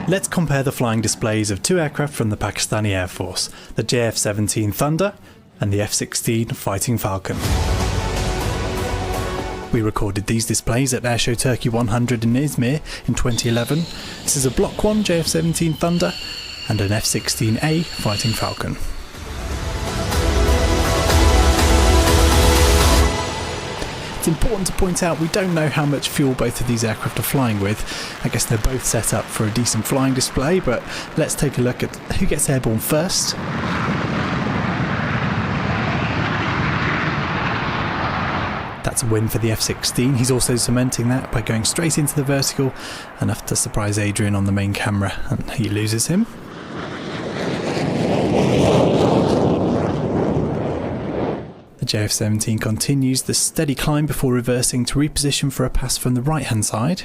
Let's compare the flying displays of two aircraft from the Pakistani Air Force, the F-16 Thunder and the F-16 Fighting Falcon. We recorded these displays at Airshow Turkey 100 in Izmir in 2011. This is a Block 1 F-17 Thunder and an F-16A Fighting Falcon. It's important to point out we don't know how much fuel both of these aircraft are flying with. I guess they're both set up for a decent flying display, but let's take a look at who gets airborne first. That's a win for the F-16. He's also cementing that by going straight into the vertical, enough to surprise Adrian on the main camera, and he loses him. The F-17 continues the steady climb before reversing to reposition for a pass from the right hand side.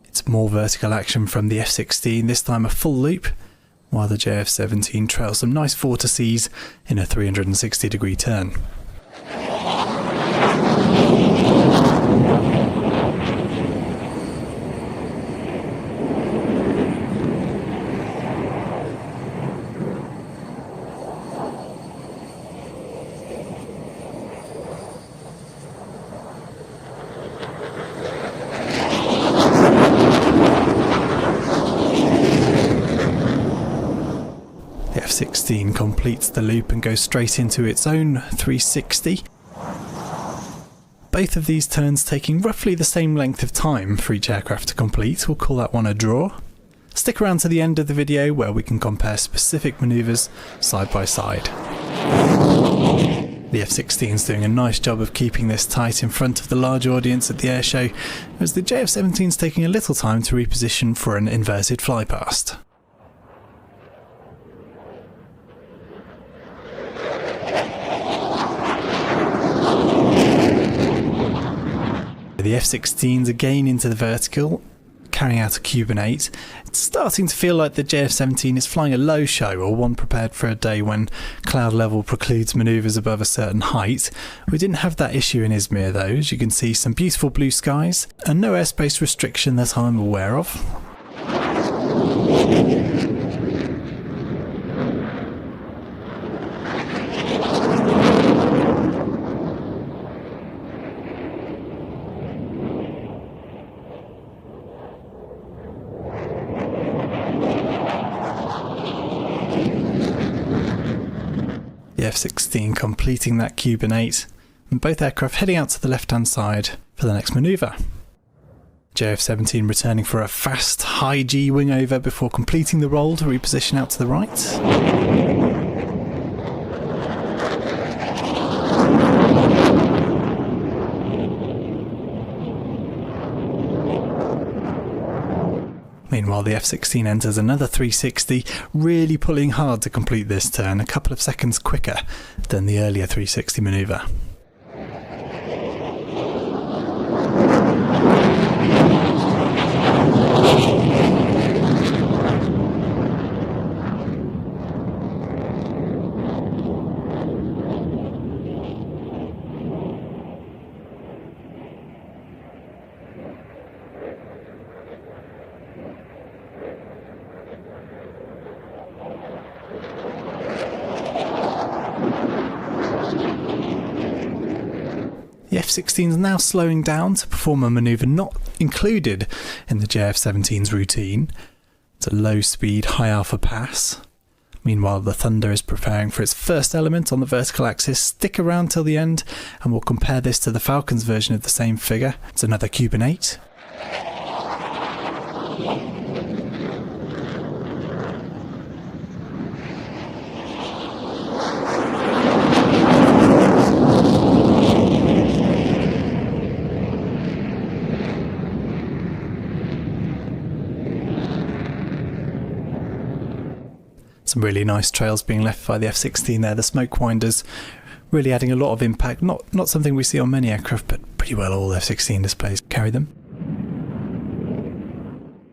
It's more vertical action from the F-16, this time a full loop, while the F-17 trails some nice vortices in a 360-degree turn. The F-16 completes the loop and goes straight into its own 360. Both of these turns taking roughly the same length of time for each aircraft to complete. We'll call that one a draw. Stick around to the end of the video where we can compare specific manoeuvres side by side. The F-16 is doing a nice job of keeping this tight in front of the large audience at the airshow, as the F-17 is taking a little time to reposition for an inverted flypast. The F-16's again into the vertical, carrying out a Cuban 8. It's starting to feel like the F-17 is flying a low show, or one prepared for a day when cloud level precludes manoeuvres above a certain height. We didn't have that issue in Izmir though, as you can see some beautiful blue skies and no airspace restriction that I'm aware of. The F-16 completing that Cuban 8, and both aircraft heading out to the left-hand side for the next manoeuvre. F-17 returning for a fast, high G wing over before completing the roll to reposition out to the right. Meanwhile, the F-16 enters another 360, really pulling hard to complete this turn, a couple of seconds quicker than the earlier 360 manoeuvre. The F-16 is now slowing down to perform a manoeuvre not included in the F-17's routine. It's a low-speed, high-alpha pass. Meanwhile, the Thunder is preparing for its first element on the vertical axis. Stick around till the end and we'll compare this to the Falcon's version of the same figure. It's another Cuban 8. Some really nice trails being left by the F-16 there, the smoke winders really adding a lot of impact, not something we see on many aircraft, but pretty well all F-16 displays carry them.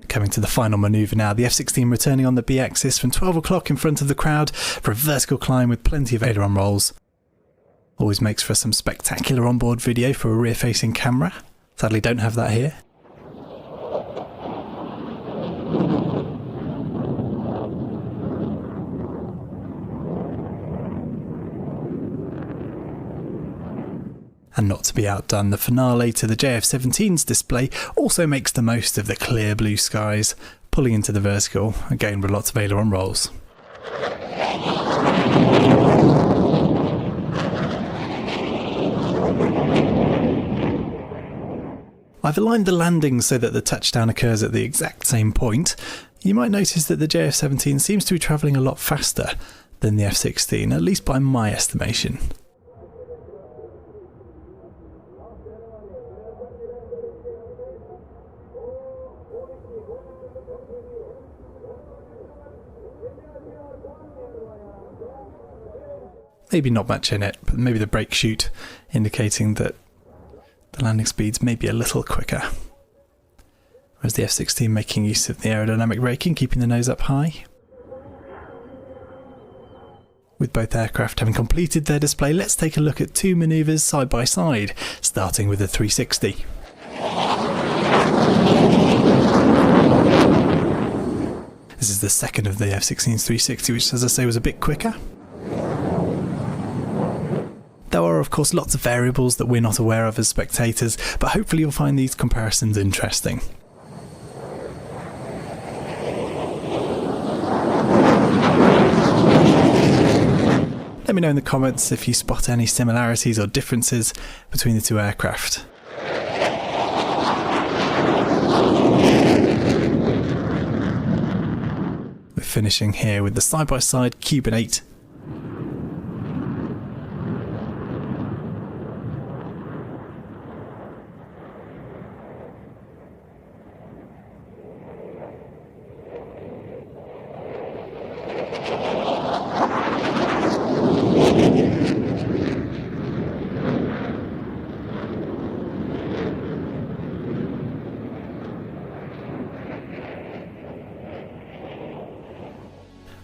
Coming to the final manoeuvre now, the F-16 returning on the B-axis from 12 o'clock in front of the crowd for a vertical climb with plenty of aileron rolls. Always makes for some spectacular onboard video for a rear-facing camera. Sadly don't have that here. And not to be outdone, the finale to the JF-17's display also makes the most of the clear blue skies, pulling into the vertical, again with lots of aileron rolls. I've aligned the landings so that the touchdown occurs at the exact same point. You might notice that the JF-17 seems to be travelling a lot faster than the F-16, at least by my estimation. Maybe not much in it, but maybe the brake chute indicating that the landing speeds may be a little quicker. Whereas the F-16 making use of the aerodynamic braking, keeping the nose up high. With both aircraft having completed their display, let's take a look at two manoeuvres side by side, starting with the 360. This is the second of the F-16's 360, which, as I say, was a bit quicker. There are of course lots of variables that we're not aware of as spectators, but hopefully you'll find these comparisons interesting. Let me know in the comments if you spot any similarities or differences between the two aircraft. We're finishing here with the side-by-side Cuban 8.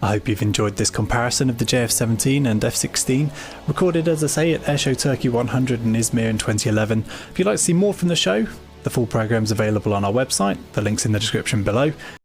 I hope you've enjoyed this comparison of the JF-17 and F-16, recorded as I say at Airshow Turkey 100 in Izmir in 2011. If you'd like to see more from the show, the full programme is available on our website, the link's in the description below.